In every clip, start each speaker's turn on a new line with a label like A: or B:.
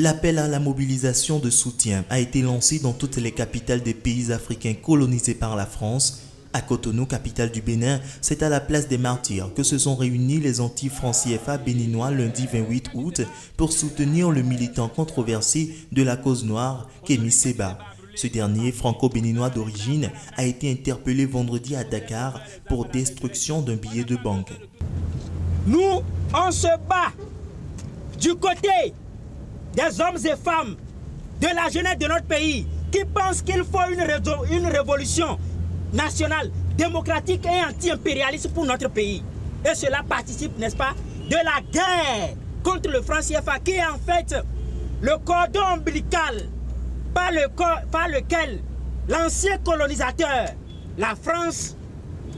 A: L'appel à la mobilisation de soutien a été lancé dans toutes les capitales des pays africains colonisés par la France. À Cotonou, capitale du Bénin, c'est à la place des Martyrs que se sont réunis les anti-francs CFA béninois lundi 28 août pour soutenir le militant controversé de la cause noire, Kémy Séba. Ce dernier, franco-béninois d'origine, a été interpellé vendredi à Dakar pour destruction d'un billet de banque.
B: Nous, on se bat du côté des hommes et femmes de la jeunesse de notre pays qui pensent qu'il faut une révolution nationale, démocratique et anti-impérialiste pour notre pays. Et cela participe, n'est-ce pas, de la guerre contre le franc CFA qui est en fait le cordon ombilical par lequel l'ancien colonisateur, la France,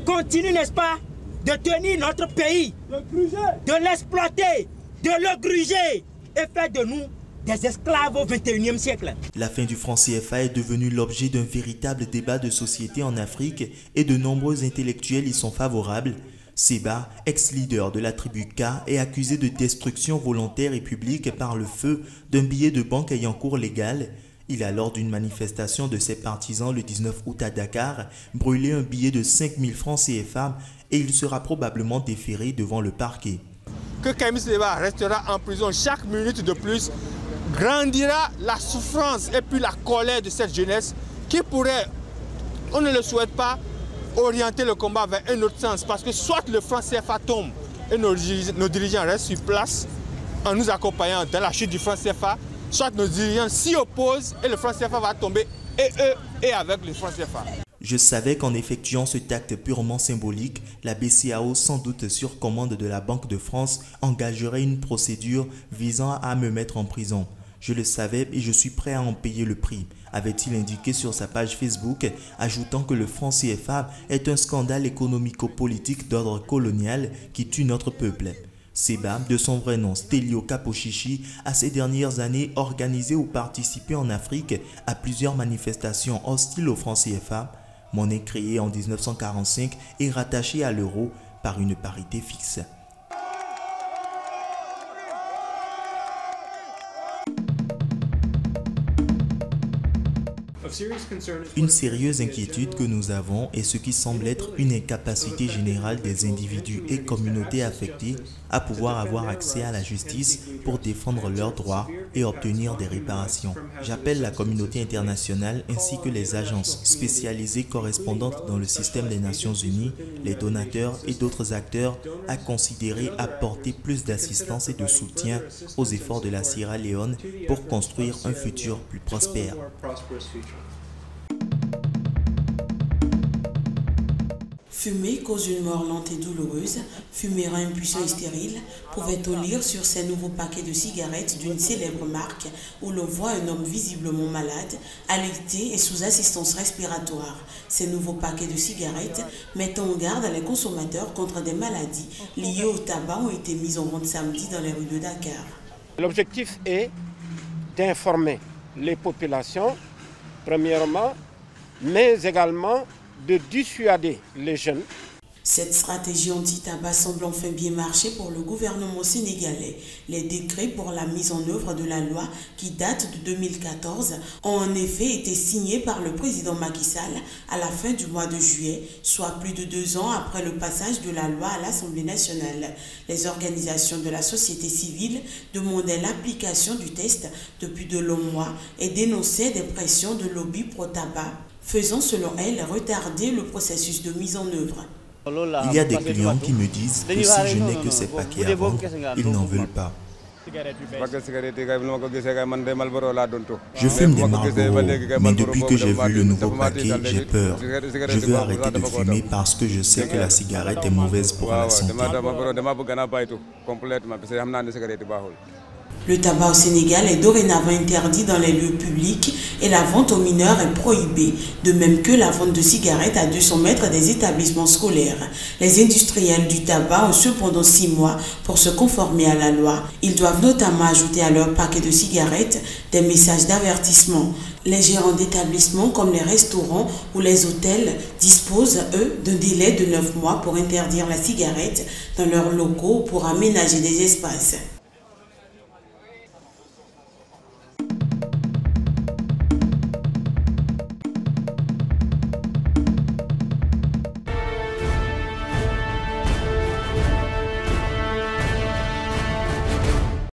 B: continue, n'est-ce pas, de tenir notre pays, de l'exploiter, de le gruger et faire de nous des esclaves au XXIe siècle.
A: La fin du franc CFA est devenue l'objet d'un véritable débat de société en Afrique et de nombreux intellectuels y sont favorables. Séba, ex-leader de la tribu K, est accusé de destruction volontaire et publique par le feu d'un billet de banque ayant cours légal. Il a, lors d'une manifestation de ses partisans le 19 août à Dakar, brûlé un billet de 5000 francs CFA et il sera probablement déféré devant le parquet.
C: Que Kémy Séba restera en prison chaque minute de plus grandira la souffrance et puis la colère de cette jeunesse qui pourrait, on ne le souhaite pas, orienter le combat vers un autre sens. Parce que soit le franc CFA tombe et nos dirigeants restent sur place en nous accompagnant dans la chute du franc CFA, soit nos dirigeants s'y opposent et le franc CFA va tomber et eux et avec le franc CFA.
A: Je savais qu'en effectuant ce acte purement symbolique, la BCEAO, sans doute sur commande de la Banque de France, engagerait une procédure visant à me mettre en prison. Je le savais et je suis prêt à en payer le prix, avait-il indiqué sur sa page Facebook, ajoutant que le franc CFA est un scandale économico-politique d'ordre colonial qui tue notre peuple. Séba, de son vrai nom Stélio Kaposhishi, a ces dernières années organisé ou participé en Afrique à plusieurs manifestations hostiles au franc CFA, monnaie créée en 1945 et rattachée à l'euro par une parité fixe. Une sérieuse inquiétude que nous avons est ce qui semble être une incapacité générale des individus et communautés affectés à pouvoir avoir accès à la justice pour défendre leurs droits et obtenir des réparations. J'appelle la communauté internationale ainsi que les agences spécialisées correspondantes dans le système des Nations Unies, les donateurs et d'autres acteurs à considérer apporter plus d'assistance et de soutien aux efforts de la Sierra Leone pour construire un futur plus prospère.
D: Fumer cause une mort lente et douloureuse, fumer rend impuissant et stérile, pouvait-on lire sur ces nouveaux paquets de cigarettes d'une célèbre marque où l'on voit un homme visiblement malade, alité et sous assistance respiratoire. Ces nouveaux paquets de cigarettes mettant en garde les consommateurs contre des maladies liées au tabac ont été mis en vente samedi dans les rues de Dakar.
E: L'objectif est d'informer les populations, premièrement, mais également de dissuader les jeunes.
D: Cette stratégie anti-tabac semble enfin bien marcher pour le gouvernement sénégalais. Les décrets pour la mise en œuvre de la loi, qui date de 2014, ont en effet été signés par le président Macky Sall à la fin du mois de juillet, soit plus de 2 ans après le passage de la loi à l'Assemblée nationale. Les organisations de la société civile demandaient l'application du test depuis de longs mois et dénonçaient des pressions de lobby pro-tabac, faisant selon elles retarder le processus de mise en œuvre.
A: Il y a des clients qui me disent que si je n'ai que ces paquets à vendre, ils n'en veulent pas. Je fume des Marlboro, mais depuis que j'ai vu le nouveau paquet, j'ai peur. Je veux arrêter de fumer parce que je sais que la cigarette est mauvaise pour la santé.
D: Le tabac au Sénégal est dorénavant interdit dans les lieux publics et la vente aux mineurs est prohibée, de même que la vente de cigarettes à 200 mètres des établissements scolaires. Les industriels du tabac ont cependant 6 mois pour se conformer à la loi. Ils doivent notamment ajouter à leur paquet de cigarettes des messages d'avertissement. Les gérants d'établissements comme les restaurants ou les hôtels disposent, eux, d'un délai de 9 mois pour interdire la cigarette dans leurs locaux ou pour aménager des espaces.